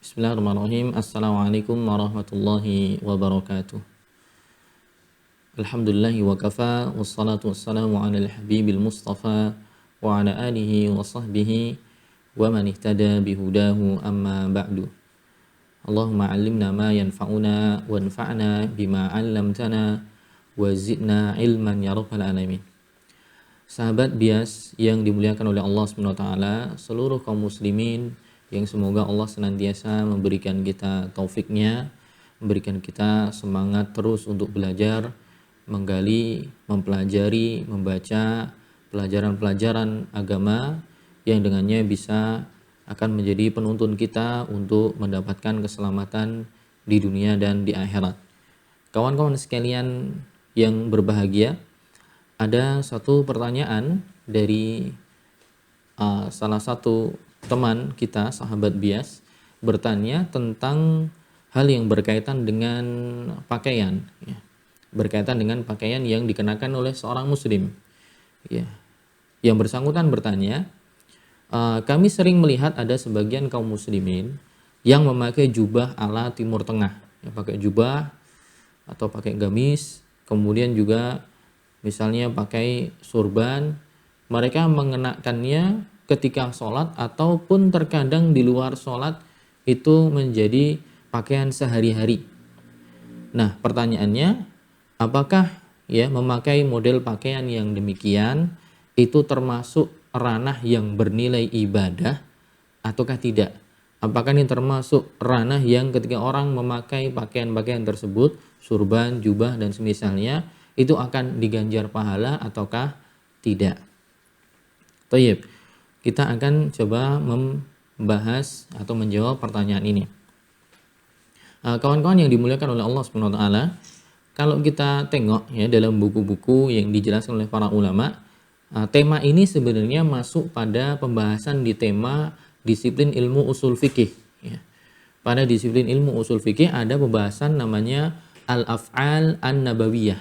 Bismillahirrahmanirrahim. Assalamualaikum warahmatullahi wabarakatuh. Alhamdulillahi wa kafa, wassalatu wassalamu ala al-habibil mustafa wa ala alihi wa sahbihi wa man ihtada bihudahu amma ba'du. Allahumma allimna ma yanfa'una wa anfa'na bima 'allamtana wa zidna ilman ya rabbal alamin. Sahabat bias yang dimuliakan oleh Allah Subhanahu wa taala, seluruh kaum muslimin yang semoga Allah senantiasa memberikan kita taufiknya, memberikan kita semangat terus untuk belajar, menggali, mempelajari, membaca pelajaran-pelajaran agama yang dengannya bisa akan menjadi penuntun kita untuk mendapatkan keselamatan di dunia dan di akhirat. Kawan-kawan sekalian yang berbahagia, ada satu pertanyaan dari salah satu teman kita, sahabat bias, bertanya tentang hal yang berkaitan dengan pakaian, ya. Berkaitan dengan pakaian yang dikenakan oleh seorang muslim, ya. Yang bersangkutan bertanya, kami sering melihat ada sebagian kaum muslimin yang memakai jubah ala Timur Tengah, ya, pakai jubah atau pakai gamis, kemudian juga misalnya pakai surban. Mereka mengenakannya ketika sholat ataupun terkadang di luar sholat, itu menjadi pakaian sehari-hari. Nah, pertanyaannya, apakah memakai model pakaian yang demikian itu termasuk ranah yang bernilai ibadah ataukah tidak? Apakah ini termasuk ranah yang ketika orang memakai pakaian-pakaian tersebut, surban, jubah dan semisalnya, itu akan diganjar pahala ataukah tidak? Thayyib. Kita akan coba membahas atau menjawab pertanyaan ini. Kawan-kawan yang dimuliakan oleh Allah Subhanahu wa taala, kalau kita tengok ya dalam buku-buku yang dijelaskan oleh para ulama, tema ini sebenarnya masuk pada pembahasan di tema disiplin ilmu usul fikih, ya. Pada disiplin ilmu usul fikih ada pembahasan namanya al-af'al an-nabawiyah,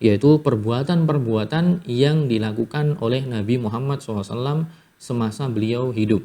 yaitu perbuatan-perbuatan yang dilakukan oleh Nabi Muhammad SAW semasa beliau hidup.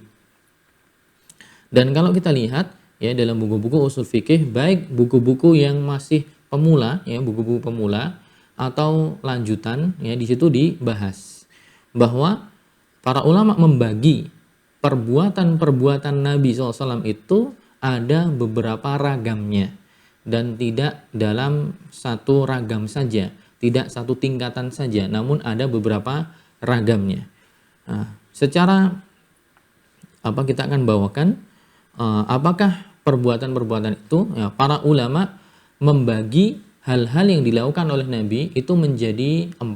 Dan kalau kita lihat ya dalam buku-buku usul fikih, baik buku-buku yang masih pemula ya, buku-buku pemula atau lanjutan ya, di situ dibahas bahwa para ulama membagi perbuatan-perbuatan Nabi SAW itu ada beberapa ragamnya dan tidak dalam satu ragam saja, tidak satu tingkatan saja, namun ada beberapa ragamnya. Nah, secara kita akan bawakan apakah perbuatan-perbuatan itu ya, para ulama membagi hal-hal yang dilakukan oleh Nabi itu menjadi 4.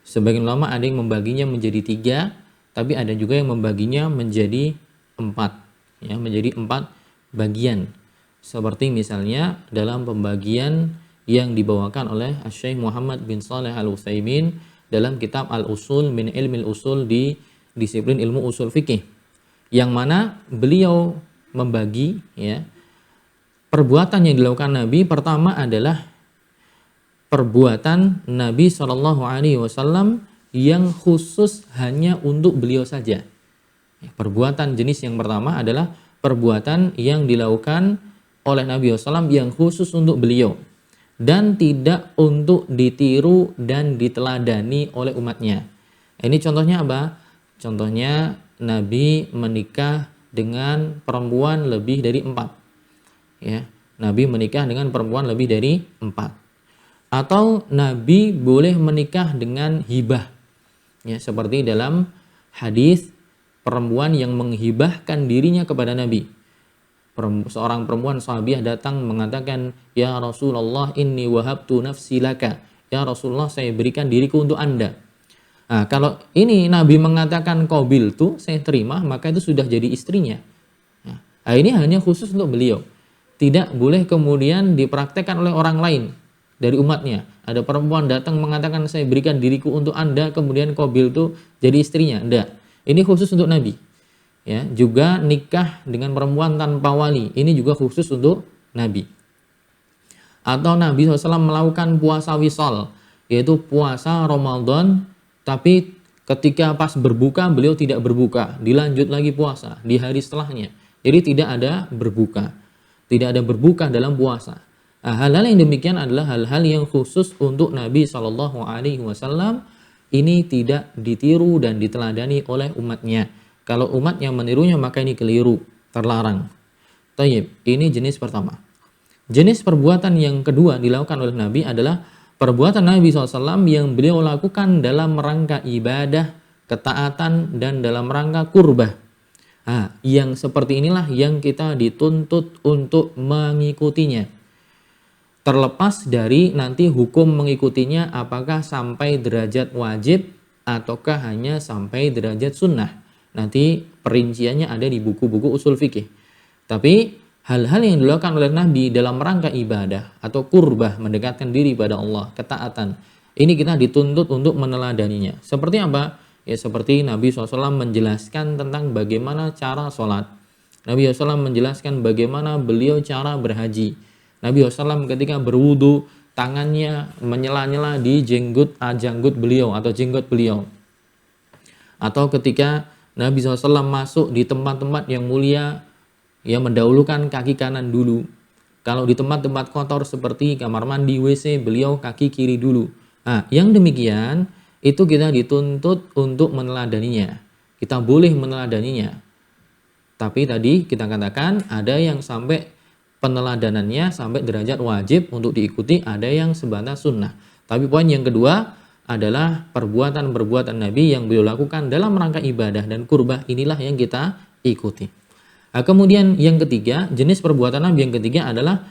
Sebagian ulama ada yang membaginya menjadi 3, tapi ada juga yang membaginya menjadi 4, ya, menjadi 4 bagian. Seperti misalnya dalam pembagian yang dibawakan oleh Syekh Muhammad bin Shalih Al-Utsaimin dalam kitab Al-Usul min Ilmil Usul di disiplin ilmu usul fikih, yang mana beliau membagi ya perbuatan yang dilakukan Nabi. Pertama adalah perbuatan Nabi SAW yang khusus hanya untuk beliau saja. Perbuatan jenis yang pertama adalah perbuatan yang dilakukan oleh Nabi SAW yang khusus untuk beliau dan tidak untuk ditiru dan diteladani oleh umatnya. Ini contohnya apa? Contohnya Nabi menikah dengan perempuan lebih dari 4. Ya, Nabi menikah dengan perempuan lebih dari 4. Atau Nabi boleh menikah dengan hibah. Ya, seperti dalam hadis perempuan yang menghibahkan dirinya kepada Nabi. Seorang perempuan sahabiah datang mengatakan, "Ya Rasulullah, inni wahabtu nafsi laka." Ya Rasulullah, saya berikan diriku untuk Anda. Nah, kalau ini Nabi mengatakan qabil tu, saya terima, maka itu sudah jadi istrinya. Nah, ini hanya khusus untuk beliau. Tidak boleh kemudian dipraktekkan oleh orang lain dari umatnya. Ada perempuan datang mengatakan saya berikan diriku untuk Anda, kemudian qabil tu jadi istrinya. Tidak. Ini khusus untuk Nabi. Ya, juga nikah dengan perempuan tanpa wali, ini juga khusus untuk Nabi. Atau Nabi SAW melakukan puasa wisol, yaitu puasa Ramadan, tapi ketika pas berbuka beliau tidak berbuka, dilanjut lagi puasa di hari setelahnya. Jadi tidak ada berbuka. Tidak ada berbuka dalam puasa. Nah, hal-hal yang demikian adalah hal-hal yang khusus untuk Nabi Shallallahu Alaihi Wasallam. Ini tidak ditiru dan diteladani oleh umatnya. Kalau umatnya menirunya maka ini keliru, terlarang. Tayyib, ini jenis pertama. Jenis perbuatan yang kedua dilakukan oleh Nabi adalah perbuatan Nabi SAW yang beliau lakukan dalam rangka ibadah, ketaatan, dan dalam rangka kurbah. Nah, yang seperti inilah yang kita dituntut untuk mengikutinya. Terlepas dari nanti hukum mengikutinya apakah sampai derajat wajib ataukah hanya sampai derajat sunnah. Nanti perinciannya ada di buku-buku usul fikih. Tapi hal-hal yang dilakukan oleh Nabi dalam rangka ibadah atau kurbah, mendekatkan diri pada Allah, ketaatan, ini kita dituntut untuk meneladaninya. Seperti apa? Ya seperti Nabi SAW menjelaskan tentang bagaimana cara sholat. Nabi SAW menjelaskan bagaimana beliau cara berhaji. Nabi SAW ketika berwudu, tangannya menyela-nyela di janggut beliau atau jenggot beliau. Atau ketika Nabi SAW masuk di tempat-tempat yang mulia, ya mendahulukan kaki kanan dulu. Kalau di tempat-tempat kotor seperti kamar mandi, WC, beliau kaki kiri dulu. Nah, yang demikian itu kita dituntut untuk meneladaninya. Kita boleh meneladaninya. Tapi tadi kita katakan ada yang sampai peneladanannya sampai derajat wajib untuk diikuti, ada yang sebatas sunnah. Tapi poin yang kedua adalah perbuatan-perbuatan Nabi yang beliau lakukan dalam rangka ibadah dan kurbah, inilah yang kita ikuti. Nah, kemudian yang ketiga, jenis perbuatan Nabi yang ketiga adalah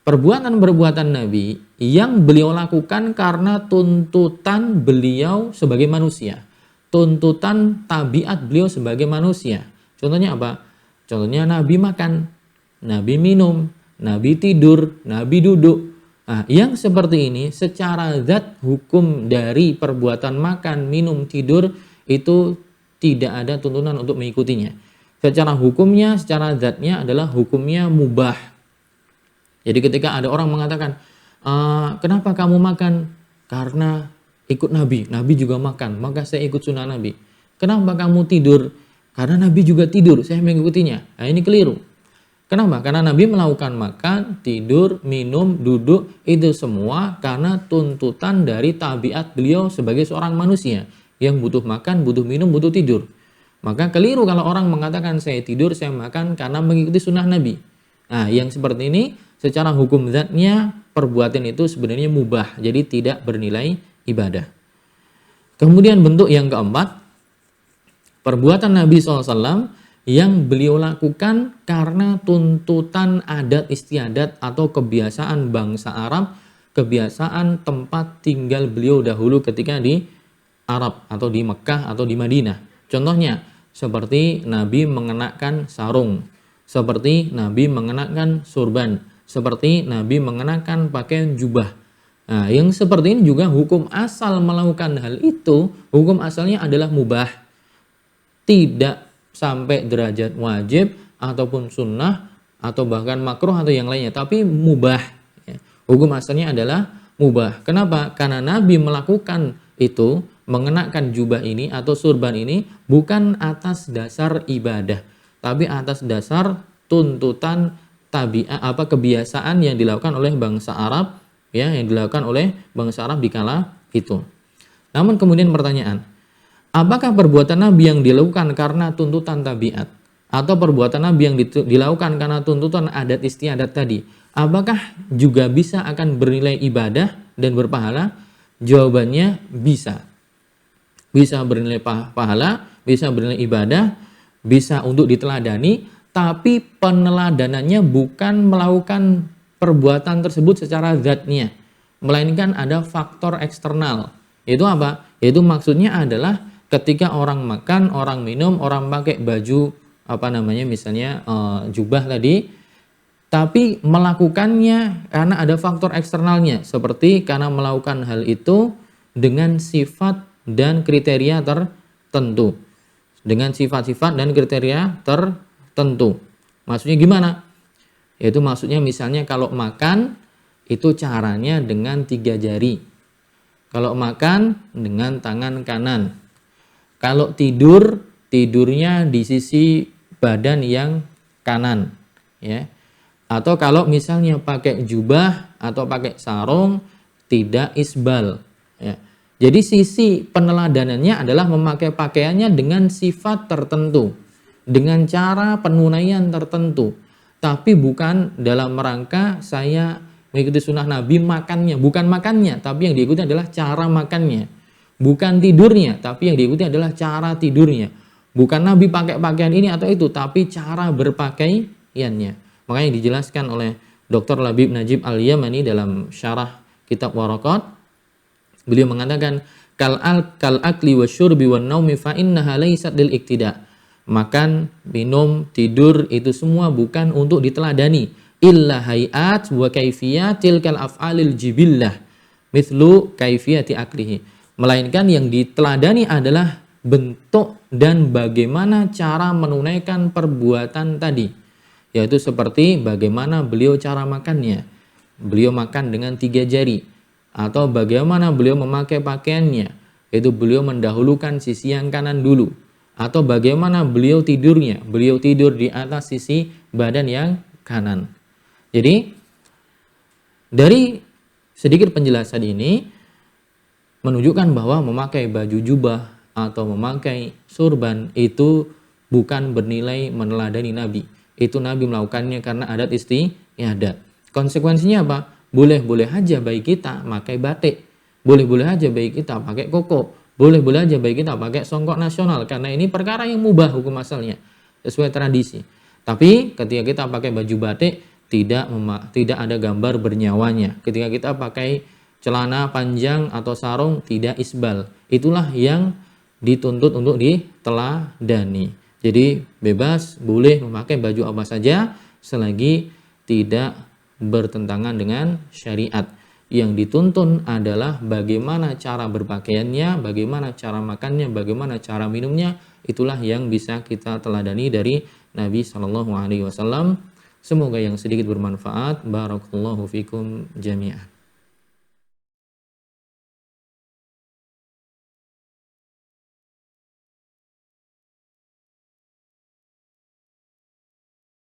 perbuatan-perbuatan Nabi yang beliau lakukan karena tuntutan beliau sebagai manusia. Tuntutan tabiat beliau sebagai manusia. Contohnya apa? Contohnya Nabi makan, Nabi minum, Nabi tidur, Nabi duduk. Nah, yang seperti ini secara zat hukum dari perbuatan makan, minum, tidur itu tidak ada tuntunan untuk mengikutinya. Secara hukumnya, secara zatnya adalah hukumnya mubah. Jadi ketika ada orang mengatakan, kenapa kamu makan? Karena ikut Nabi, Nabi juga makan, maka saya ikut sunnah Nabi. Kenapa kamu tidur? Karena Nabi juga tidur, saya mengikutinya. Nah, ini keliru. Kenapa? Karena Nabi melakukan makan, tidur, minum, duduk, itu semua karena tuntutan dari tabiat beliau sebagai seorang manusia yang butuh makan, butuh minum, butuh tidur. Maka keliru kalau orang mengatakan saya tidur, saya makan karena mengikuti sunnah Nabi. Nah, yang seperti ini secara hukum zatnya perbuatan itu sebenarnya mubah, jadi tidak bernilai ibadah. Kemudian bentuk yang keempat, perbuatan Nabi SAW yang beliau lakukan karena tuntutan adat istiadat atau kebiasaan bangsa Arab, kebiasaan tempat tinggal beliau dahulu ketika di Arab atau di Mekah atau di Madinah. Contohnya seperti Nabi mengenakan sarung, seperti Nabi mengenakan surban, seperti Nabi mengenakan pakaian jubah. Nah, yang seperti ini juga hukum asal melakukan hal itu, hukum asalnya adalah mubah. Tidak sampai derajat wajib ataupun sunnah atau bahkan makruh atau yang lainnya, tapi mubah. Hukum asalnya adalah mubah. Kenapa? Karena Nabi melakukan itu, mengenakan jubah ini atau surban ini bukan atas dasar ibadah, tapi atas dasar tuntutan tabiat kebiasaan yang dilakukan oleh bangsa Arab, ya, yang dilakukan oleh bangsa Arab di kala itu. Namun kemudian pertanyaan, apakah perbuatan Nabi yang dilakukan karena tuntutan tabiat atau perbuatan Nabi yang dilakukan karena tuntutan adat istiadat tadi, apakah juga bisa akan bernilai ibadah dan berpahala? Jawabannya bisa. Bisa bernilai pahala, bisa bernilai ibadah, bisa untuk diteladani, tapi peneladanannya bukan melakukan perbuatan tersebut secara zatnya, melainkan ada faktor eksternal. Itu apa? Itu maksudnya adalah ketika orang makan, orang minum, orang pakai baju misalnya jubah tadi, tapi melakukannya karena ada faktor eksternalnya, seperti karena melakukan hal itu dengan sifat dan kriteria tertentu, dengan sifat-sifat dan kriteria tertentu. Maksudnya gimana? Yaitu maksudnya misalnya kalau makan itu caranya dengan 3 jari, kalau makan dengan tangan kanan. Kalau tidur, tidurnya di sisi badan yang kanan, ya. Atau kalau misalnya pakai jubah atau pakai sarung tidak isbal, ya. Jadi sisi peneladanannya adalah memakai pakaiannya dengan sifat tertentu, dengan cara penunaian tertentu, tapi bukan dalam rangka saya mengikuti sunnah Nabi makannya, bukan makannya, tapi yang diikuti adalah cara makannya, bukan tidurnya, tapi yang diikuti adalah cara tidurnya, bukan Nabi pakai pakaian ini atau itu, tapi cara berpakaiannya. Makanya dijelaskan oleh Dr. Labib Najib Al-Yamani dalam syarah kitab Waraqat. Beliau mengatakan kal akli wasyurbi wan naumi fa innaha laysat lil iktida. Makan, minum, tidur itu semua bukan untuk diteladani. Illa hayat wa kaifiyatil kal af'alil jibillah mithlu kaifiyati aklihi. Melainkan yang diteladani adalah bentuk dan bagaimana cara menunaikan perbuatan tadi. Yaitu seperti bagaimana beliau cara makannya. Beliau makan dengan 3 jari. Atau bagaimana beliau memakai pakaiannya, yaitu beliau mendahulukan sisi yang kanan dulu. Atau bagaimana beliau tidurnya, beliau tidur di atas sisi badan yang kanan. Jadi dari sedikit penjelasan ini menunjukkan bahwa memakai baju jubah atau memakai surban itu bukan bernilai meneladani Nabi. Itu Nabi melakukannya karena adat istiadat. Konsekuensinya apa? Boleh-boleh aja baik kita pakai batik, boleh-boleh aja baik kita pakai koko, boleh-boleh aja baik kita pakai songkok nasional, karena ini perkara yang mubah hukum asalnya, sesuai tradisi. Tapi ketika kita pakai baju batik, tidak ada gambar bernyawanya. Ketika kita pakai celana panjang atau sarung, tidak isbal. Itulah yang dituntut untuk diteladani. Jadi bebas, boleh memakai baju apa saja selagi tidak bertentangan dengan syariat. Yang dituntun adalah bagaimana cara berpakaiannya, bagaimana cara makannya, bagaimana cara minumnya. Itulah yang bisa kita teladani dari Nabi SAW. Semoga yang sedikit bermanfaat. Barakallahu fikum jami'an.